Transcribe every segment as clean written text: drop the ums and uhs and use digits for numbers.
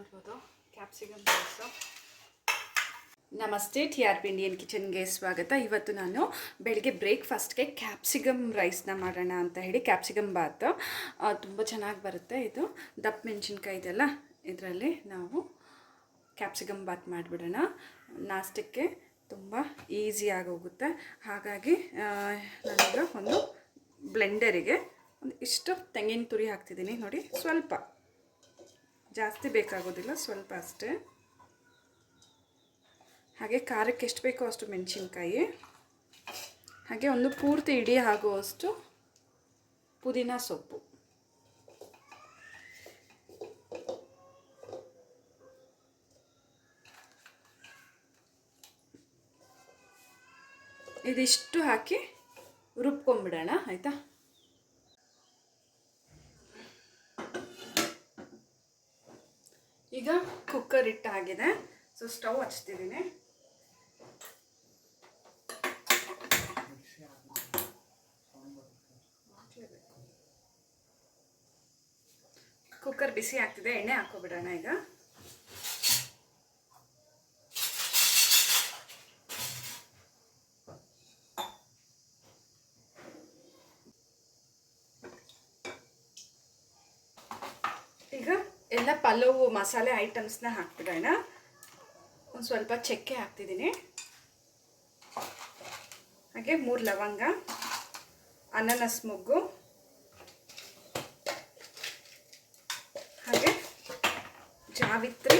ನೋಡ್ಬೋದು capsicum rice. ನಮಸ್ತೆ, TRP Indian ಕಿಚನ್ಗೆ ಸ್ವಾಗತ. ಇವತ್ತು ನಾನು ಬೆಳಗ್ಗೆ ಬ್ರೇಕ್ಫಾಸ್ಟ್ಗೆ ಕ್ಯಾಪ್ಸಿಕಮ್ ರೈಸ್ನ ಮಾಡೋಣ ಅಂತ ಹೇಳಿ ಕ್ಯಾಪ್ಸಿಕಮ್ ಬಾತ್ ತುಂಬ ಚೆನ್ನಾಗಿ ಬರುತ್ತೆ. ಇದು ದಪ್ಪ ಮೆಣಸಿನ್ಕಾಯಿ ಇದೆಲ್ಲ, ಇದರಲ್ಲಿ ನಾವು ಕ್ಯಾಪ್ಸಿಕಮ್ ಬಾತ್ ಮಾಡಿಬಿಡೋಣ. ನಾಷ್ಟಕ್ಕೆ ತುಂಬ ಈಸಿಯಾಗಿ ಹೋಗುತ್ತೆ. ಹಾಗಾಗಿ ನಾನೀಗ ಒಂದು ಬ್ಲೆಂಡರಿಗೆ ಒಂದು ಇಷ್ಟು ತೆಂಗಿನ ತುರಿ ಹಾಕ್ತಿದ್ದೀನಿ. ನೋಡಿ, ಸ್ವಲ್ಪ, ಜಾಸ್ತಿ ಬೇಕಾಗೋದಿಲ್ಲ, ಸ್ವಲ್ಪ ಅಷ್ಟೇ. ಹಾಗೆ ಖಾರಕ್ಕೆ ಎಷ್ಟು ಬೇಕೋ ಅಷ್ಟು ಮೆಣಸಿನ್ಕಾಯಿ, ಹಾಗೆ ಒಂದು ಪೂರ್ತಿ ಇಡೀ ಆಗುವಷ್ಟು ಪುದೀನ ಸೊಪ್ಪು, ಇದಿಷ್ಟು ಹಾಕಿ ರುಬ್ಕೊಂಡ್ಬಿಡೋಣ, ಆಯಿತಾ? ಈಗ ಕುಕ್ಕರ್ ಇಟ್ಟಾಗಿದೆ, ಸೊ ಸ್ಟವ್ ಹಚ್ತಿದ್ದೀನಿ. ಕುಕ್ಕರ್ ಬಿಸಿ ಆಗ್ತಿದೆ, ಎಣ್ಣೆ ಹಾಕೋಬಿಡೋಣ ಈಗ. ಈಗ ಎಲ್ಲ ಪಲಾವ್ ಮಸಾಲೆ ಐಟಮ್ಸ್ನ ಹಾಕ್ಬಿಡೋಣ. ಒಂದು ಸ್ವಲ್ಪ ಚಕ್ಕೆ ಹಾಕ್ತಿದ್ದೀನಿ, ಹಾಗೆ 3 ಲವಂಗ, ಅನಾನಸ್ ಮೊಗ್ಗು, ಹಾಗೆ ಜಾವಿತ್ರಿ,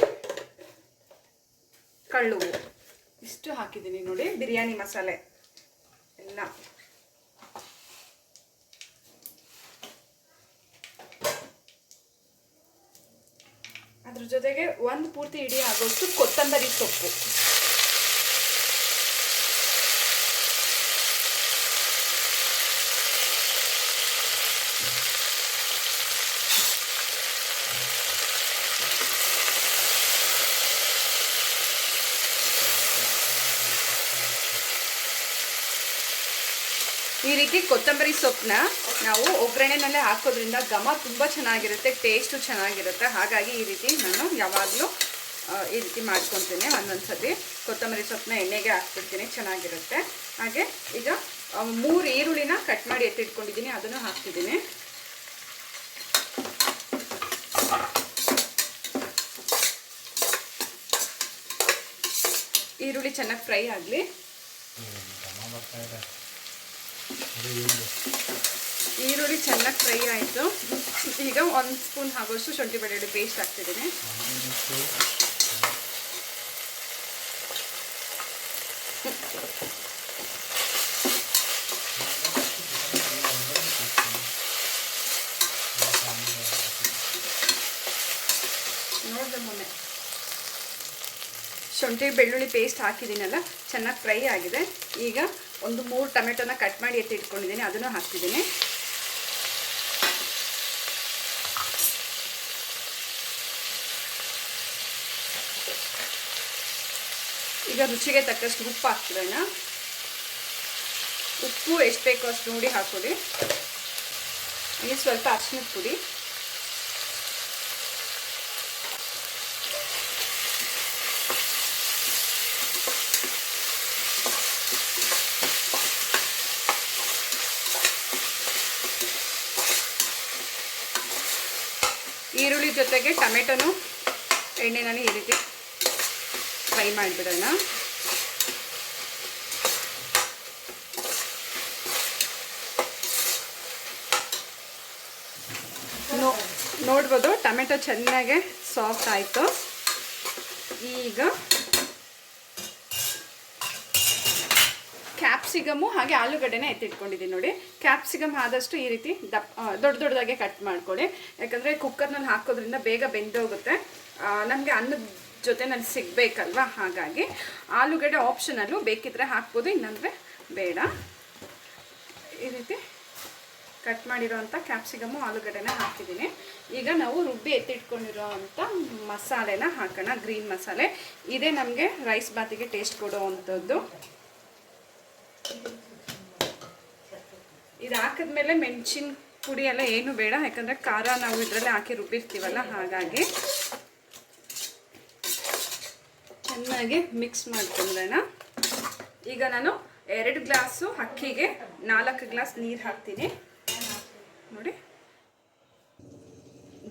ಕಳ್ಳು, ಇಷ್ಟು ಹಾಕಿದ್ದೀನಿ. ನೋಡಿ, ಬಿರಿಯಾನಿ ಮಸಾಲೆ ಎಲ್ಲ. ಅದ್ರ ಜೊತೆಗೆ ಒಂದು ಪೂರ್ತಿ ಇಡೀ ಆಗೋಷ್ಟು ಕೊತ್ತಂಬರಿ ಸೊಪ್ಪು, ಈ ರೀತಿ ಕೊತ್ತಂಬರಿ ಸೊಪ್ಪನ್ನ ನಾವು ಒಗ್ಗರಣೆನಲ್ಲೇ ಹಾಕೋದ್ರಿಂದ ಘಮ ತುಂಬ ಚೆನ್ನಾಗಿರುತ್ತೆ, ಟೇಸ್ಟು ಚೆನ್ನಾಗಿರುತ್ತೆ. ಹಾಗಾಗಿ ಈ ರೀತಿ ನಾನು ಯಾವಾಗಲೂ ಈ ರೀತಿ ಮಾಡ್ಕೊತೀನಿ. ಒಂದೊಂದು ಸತಿ ಕೊತ್ತಂಬರಿ ಸೊಪ್ಪನ್ನ ಎಣ್ಣೆಗೆ ಹಾಕ್ಬಿಡ್ತೀನಿ, ಚೆನ್ನಾಗಿರುತ್ತೆ. ಹಾಗೆ ಈಗ 3 ಈರುಳ್ಳಿನ ಕಟ್ ಮಾಡಿ ಎತ್ತಿಟ್ಕೊಂಡಿದ್ದೀನಿ, ಅದನ್ನು ಹಾಕ್ತಿದ್ದೀನಿ. ಈರುಳ್ಳಿ ಚೆನ್ನಾಗಿ ಫ್ರೈ ಆಗಲಿ. ಈರುಳ್ಳಿ ಚೆನ್ನಾಗಿ ಫ್ರೈ ಆಯಿತು. ಈಗ 1 ಸ್ಪೂನ್ ಆಗೋಷ್ಟು ಶುಂಠಿ ಬೆಳ್ಳುಳ್ಳಿ ಪೇಸ್ಟ್ ಹಾಕ್ತಿದ್ದೀನಿ. ನೋಡಿದೆ ಮೊನ್ನೆ ಶುಂಠಿ ಬೆಳ್ಳುಳ್ಳಿ ಪೇಸ್ಟ್ ಹಾಕಿದ್ದೀನಲ್ಲ, ಚೆನ್ನಾಗಿ ಫ್ರೈ ಆಗಿದೆ. ಈಗ ಒಂದು 3 ಟೊಮೆಟೊನ ಕಟ್ ಮಾಡಿ ಎತ್ತಿಟ್ಕೊಂಡಿದ್ದೀನಿ, ಅದನ್ನು ಹಾಕ್ತಿದ್ದೀನಿ. ಈಗ ರುಚಿಗೆ ತಕ್ಕಷ್ಟು ಉಪ್ಪು ಹಾಕ್ತಿರೋಣ. ಉಪ್ಪು ಎಷ್ಟು ಬೇಕೋ ಅಷ್ಟು ನೋಡಿ ಹಾಕೊಳ್ಳಿ. ಈಗ ಸ್ವಲ್ಪ ಅರಿಶಿನದ ಪುಡಿ, ಈರುಳ್ಳಿ ಜೊತೆಗೆ ಟೊಮೆಟೊನು ಎಣ್ಣೆನಲ್ಲಿ ಈ ರೀತಿ ಫ್ರೈ ಮಾಡಿಬಿಡೋಣ. ನೋಡ್ಬೋದು ಟೊಮೆಟೊ ಚೆನ್ನಾಗೆ ಸಾಫ್ಟ್ ಆಯಿತು. ಈಗ ಕ್ಯಾಪ್ಸಿಕಮ್ಮು ಹಾಗೆ ಆಲೂಗಡ್ಡೆನ ಎತ್ತಿಟ್ಕೊಂಡಿದ್ದೀನಿ. ನೋಡಿ, ಕ್ಯಾಪ್ಸಿಕಮ್ ಆದಷ್ಟು ಈ ರೀತಿ ದೊಡ್ಡ ದೊಡ್ಡದಾಗೆ ಕಟ್ ಮಾಡ್ಕೊಳ್ಳಿ, ಯಾಕಂದರೆ ಕುಕ್ಕರ್ನಲ್ಲಿ ಹಾಕೋದ್ರಿಂದ ಬೇಗ ಬೆಂದೋಗುತ್ತೆ. ನಮಗೆ ಅನ್ನದ ಜೊತೆನಲ್ಲಿ ಸಿಗಬೇಕಲ್ವ, ಹಾಗಾಗಿ ಆಲೂಗಡ್ಡೆ ಆಪ್ಷನಲ್ಲು, ಬೇಕಿದ್ರೆ ಹಾಕ್ಬೋದು, ಇಲ್ಲಾಂದರೆ ಬೇಡ. ಈ ರೀತಿ ಕಟ್ ಮಾಡಿರೋವಂಥ ಕ್ಯಾಪ್ಸಿಕಮ್ಮು ಆಲೂಗಡ್ಡೆನ ಹಾಕ್ತಿದ್ದೀನಿ. ಈಗ ನಾವು ರುಬ್ಬಿ ಎತ್ತಿಟ್ಕೊಂಡಿರೋ ಅಂಥ ಮಸಾಲೆನ ಹಾಕೋಣ. ಗ್ರೀನ್ ಮಸಾಲೆ ಇದೇ ನಮಗೆ ರೈಸ್ ಬಾತಿಗೆ ಟೇಸ್ಟ್ ಕೊಡೋ ಅಂಥದ್ದು. ಇದು ಹಾಕಿದ್ಮೇಲೆ ಮೆಣಸಿನ ಪುಡಿ ಎಲ್ಲ ಏನು ಬೇಡ, ಯಾಕಂದರೆ ಖಾರ ನಾವು ಇದರಲ್ಲೇ ಹಾಕಿ ರುಬ್ಬಿರ್ತೀವಲ್ಲ, ಹಾಗಾಗಿ ಚೆನ್ನಾಗಿ ಮಿಕ್ಸ್ ಮಾಡ್ಕೊಂಡ್ರೇನ. ಈಗ ನಾನು 2 ಗ್ಲಾಸು ಅಕ್ಕಿಗೆ 4 ಗ್ಲಾಸ್ ನೀರು ಹಾಕ್ತೀನಿ ನೋಡಿ.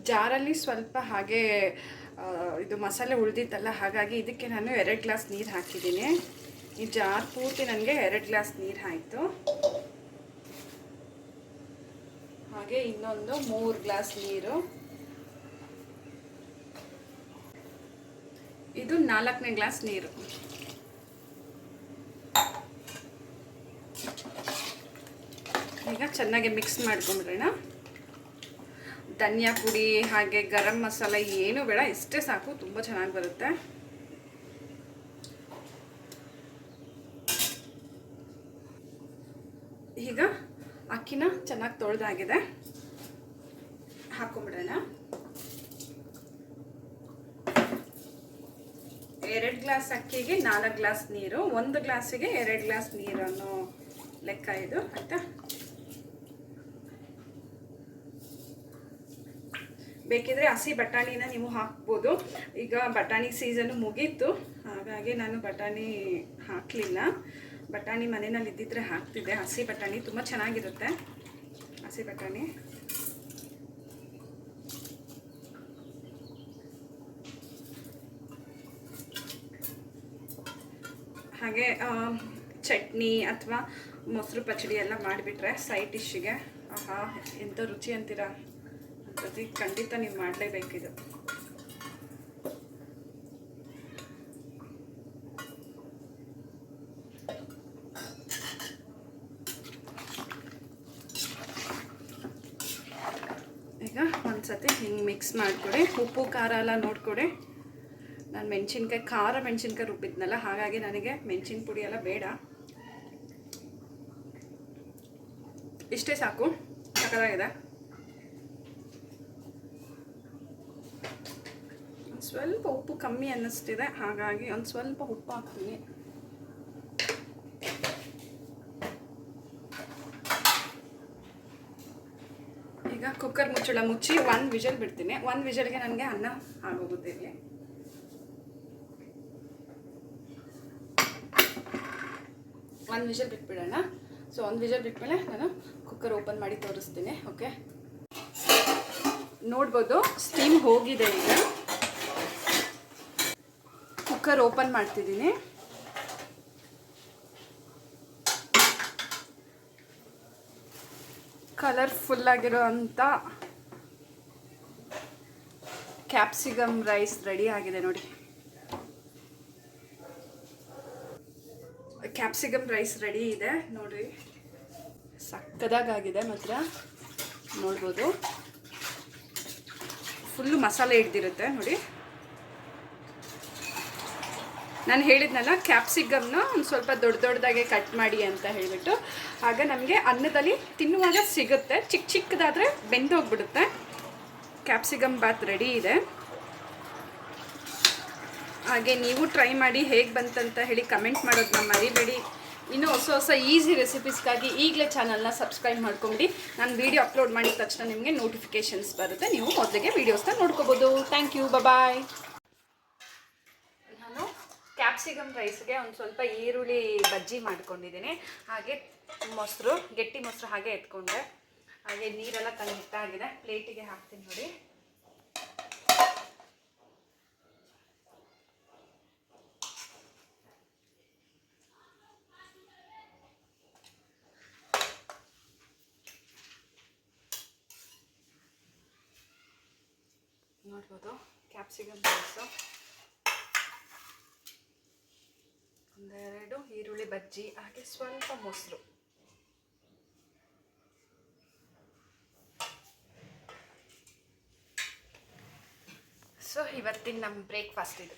ಜಾರಲ್ಲಿ ಸ್ವಲ್ಪ ಹಾಗೆ ಇದು ಮಸಾಲೆ ಉಳಿದಿತ್ತಲ್ಲ, ಹಾಗಾಗಿ ಇದಕ್ಕೆ ನಾನು 2 ಗ್ಲಾಸ್ ನೀರು ಹಾಕಿದ್ದೀನಿ. ಈ ಜಾರ್ ಪೂರ್ತಿ ನನಗೆ 2 ಗ್ಲಾಸ್ ನೀರು ಆಯಿತು. ಹಾಗೆ ಇನ್ನೊಂದು 3 ಗ್ಲಾಸ್ ನೀರು. ಇದು 4ನೇ ಗ್ಲಾಸ್ ನೀರು. ಈಗ ಚೆನ್ನಾಗಿ ಮಿಕ್ಸ್ ಮಾಡ್ಕೊಂಡ್ಬಿಡೋಣ. ಧನಿಯಾ ಪುಡಿ ಹಾಗೆ ಗರಂ ಮಸಾಲ ಏನು ಬೇಡ, ಇಷ್ಟೇ ಸಾಕು, ತುಂಬ ಚೆನ್ನಾಗಿ ಬರುತ್ತೆ. ಈಗ ಅಕ್ಕಿನ ಚೆನ್ನಾಗಿ ತೊಳೆದಾಗಿದೆ, ಹಾಕೊಂಡ್ಬಿಡೋಣ. 2 ಗ್ಲಾಸ್ ಅಕ್ಕಿಗೆ 4 ಗ್ಲಾಸ್ ನೀರು, 1 ಗ್ಲಾಸಿಗೆ 2 ಗ್ಲಾಸ್ ನೀರು ಅನ್ನೋ ಲೆಕ್ಕ ಇದು, ಆಯ್ತಾ. ಬೇಕಿದ್ರೆ ಹಸಿ ಬಟಾಣಿನ ನೀವು ಹಾಕ್ಬೋದು. ಈಗ ಬಟಾಣಿ ಸೀಸನ್ನು ಮುಗೀತು, ಹಾಗಾಗಿ ನಾನು ಬಟಾಣಿ ಹಾಕಲಿಲ್ಲ. ಬಟಾಣಿ ಮನೆಯಲ್ಲಿ ಇದ್ದಿದ್ರೆ ಹಾಕ್ತಿದ್ದೆ. ಹಸಿ ಬಟಾಣಿ ತುಂಬ ಚೆನ್ನಾಗಿರುತ್ತೆ, ಹಸಿ ಬಟಾಣಿ. ಹಾಗೆ ಚಟ್ನಿ ಅಥವಾ ಮೊಸರು ಪಚಡಿ ಎಲ್ಲ ಮಾಡಿಬಿಟ್ರೆ ಸೈಡ್ ಡಿಶ್ಶಿಗೆ ಆಹಾ ಎಂಥ ರುಚಿ ಅಂತೀರಾ. ಪ್ರತಿ ಖಂಡಿತ ನೀವು ಮಾಡಲೇಬೇಕಿದು. ಈಗ ಒಂದ್ಸತಿ ಹಿಂಗೆ ಮಿಕ್ಸ್ ಮಾಡಿಕೊಡಿ. ಉಪ್ಪು ಖಾರ ಎಲ್ಲ ನೋಡ್ಕೊಡಿ. ನಾನು ಮೆಣಸಿನ್ಕಾಯಿ ರುಬ್ಬಿದ್ನಲ್ಲ, ಹಾಗಾಗಿ ನನಗೆ ಮೆಣಸಿನ ಪುಡಿ ಎಲ್ಲ ಬೇಡ, ಇಷ್ಟೇ ಸಾಕು, ಸಕ್ಕತ್ತಾಗಿದೆ. ಸ್ವಲ್ಪ ಉಪ್ಪು ಕಮ್ಮಿ ಅನ್ನಿಸ್ತಿದೆ, ಹಾಗಾಗಿ ಒಂದು ಸ್ವಲ್ಪ ಉಪ್ಪು ಹಾಕ್ತೀನಿ. ಈಗ ಕುಕ್ಕರ್ ಮುಚ್ಚಳ ಮುಚ್ಚಿ 1 ವಿಷಲ್ ಬಿಡ್ತೀನಿ. 1 ವಿಷಲ್ಗೆ ನನಗೆ ಅನ್ನ ಆಗೋಗುತ್ತೆ. ಇಲ್ಲಿ ಒಂದು ವಿಷಲ್ ಬಿಟ್ಬಿಡೋಣ. ಸೊ 1 ವಿಷಲ್ ಬಿಟ್ಮೇಲೆ ನಾನು ಕುಕ್ಕರ್ ಓಪನ್ ಮಾಡಿ ತೋರಿಸ್ತೀನಿ. ಓಕೆ, ನೋಡ್ಬೋದು ಸ್ಟೀಮ್ ಹೋಗಿದೆ. ಈಗ ಕುಕ್ಕರ್ ಓಪನ್ ಮಾಡ್ತಿದ್ದೀನಿ. ಕಲರ್ಫುಲ್ ಆಗಿರೋ ಅಂಥ ಕ್ಯಾಪ್ಸಿಕಮ್ ರೈಸ್ ರೆಡಿ ಆಗಿದೆ ನೋಡಿ. ಕ್ಯಾಪ್ಸಿಕಮ್ ರೈಸ್ ರೆಡಿ ಇದೆ ನೋಡ್ರಿ, ಸಕ್ಕದಾಗಿದೆ ಮಾತ್ರ. ನೋಡ್ಬೋದು ಫುಲ್ಲು ಮಸಾಲೆ ಹಿಡ್ದಿರುತ್ತೆ ನೋಡಿ. ನಾನು ಹೇಳಿದ್ನಲ್ಲ ಕ್ಯಾಪ್ಸಿಕಮ್ನ ಒಂದು ಸ್ವಲ್ಪ ದೊಡ್ಡದಾಗೆ ಕಟ್ ಮಾಡಿ ಅಂತ ಹೇಳಿಬಿಟ್ಟು, ಆಗ ನಮಗೆ ಅನ್ನದಲ್ಲಿ ತಿನ್ನುವಾಗ ಸಿಗುತ್ತೆ. ಚಿಕ್ಕದಾದರೆ ಬೆಂದೋಗ್ಬಿಡುತ್ತೆ. ಕ್ಯಾಪ್ಸಿಕಮ್ ಬಾತ್ ರೆಡಿ ಇದೆ. ಹಾಗೆ ನೀವು ಟ್ರೈ ಮಾಡಿ ಹೇಗೆ ಬಂತಂತ ಹೇಳಿ ಕಮೆಂಟ್ ಮಾಡೋದನ್ನ ಮರಿಬೇಡಿ. ಇನ್ನೂ ಹೊಸ ಈಸಿ ರೆಸಿಪೀಸ್ಗಾಗಿ ಈಗಲೇ ಚಾನಲ್ನ ಸಬ್ಸ್ಕ್ರೈಬ್ ಮಾಡ್ಕೊಂಬಿಡಿ. ನಾನು ವೀಡಿಯೋ ಅಪ್ಲೋಡ್ ಮಾಡಿದ ತಕ್ಷಣ ನಿಮಗೆ ನೋಟಿಫಿಕೇಷನ್ಸ್ ಬರುತ್ತೆ, ನೀವು ಮೊದಲಿಗೆ ವೀಡಿಯೋಸ್ನ ನೋಡ್ಕೋಬೋದು. ಥ್ಯಾಂಕ್ ಯು, ಬಾಯ್. ನಾನು ಕ್ಯಾಪ್ಸಿಕಮ್ ರೈಸ್ಗೆ ಒಂದು ಸ್ವಲ್ಪ ಈರುಳ್ಳಿ ಬಜ್ಜಿ ಮಾಡ್ಕೊಂಡಿದ್ದೀನಿ. ಹಾಗೆ ಮೊಸರು, ಗಟ್ಟಿ ಮೊಸರು ಹಾಗೆ ಎತ್ಕೊಂಡೆ. ಹಾಗೆ ನೀರೆಲ್ಲ ತಂದಿಟ್ಟಾಗಿದೆ, ಪ್ಲೇಟಿಗೆ ಹಾಕ್ತೀನಿ ನೋಡಿ. ನೋಡ್ಬೋದು ಕ್ಯಾಪ್ಸಿಕಮ್ ರೈಸು, ಒಂದೆರಡು ಈರುಳ್ಳಿ ಬಜ್ಜಿ, ಹಾಗೆ ಸ್ವಲ್ಪ ಮೊಸರು. ಸೊ ಇವತ್ತಿನ ನಮ್ಮ ಬ್ರೇಕ್ಫಾಸ್ಟ್ ಇದು.